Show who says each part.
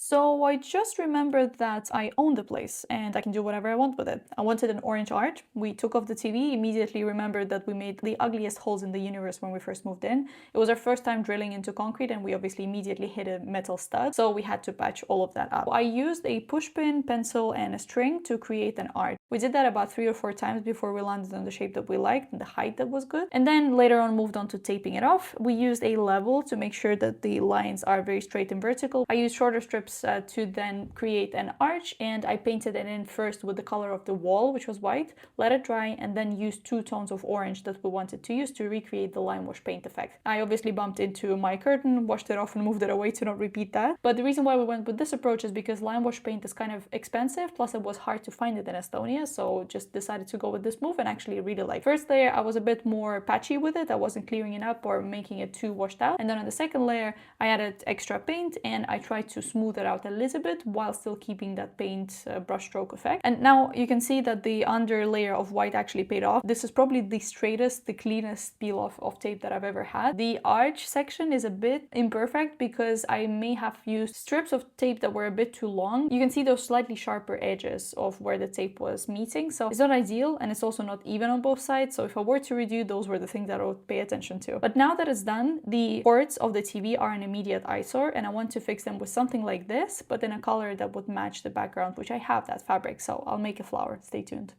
Speaker 1: So I just remembered that I own the place and I can do whatever I want with it. I wanted an orange arch. We took off the TV, immediately remembered that we made the ugliest holes in the universe when we first moved in. It was our first time drilling into concrete and we obviously immediately hit a metal stud, so we had to patch all of that up. I used a pushpin, pencil and a string to create an arch. We did that about 3 or 4 times before we landed on the shape that we liked and the height that was good. And then later on moved on to taping it off. We used a level to make sure that the lines are very straight and vertical. I used shorter strips to then create an arch, and I painted it in first with the color of the wall, which was white, let it dry, and then used 2 tones of orange that we wanted to use to recreate the lime wash paint effect. I obviously bumped into my curtain, washed it off and moved it away to not repeat that. But the reason why we went with this approach is because lime wash paint is kind of expensive, plus it was hard to find it in Estonia, so just decided to go with this move and actually really like. First layer I was a bit more patchy with it, I wasn't clearing it up or making it too washed out, and then on the second layer I added extra paint and I tried to smooth it out a little bit while still keeping that paint brushstroke effect. And now you can see that the under layer of white actually paid off. This is probably the straightest, the cleanest peel off of tape that I've ever had. The arch section is a bit imperfect because I may have used strips of tape that were a bit too long. You can see those slightly sharper edges of where the tape was meeting, so it's not ideal and it's also not even on both sides, so if I were to redo, those were the things that I would pay attention to. But now that it's done, the ports of the TV are an immediate eyesore and I want to fix them with something like this, but in a color that would match the background, which I have that fabric, so I'll make a flower. Stay tuned.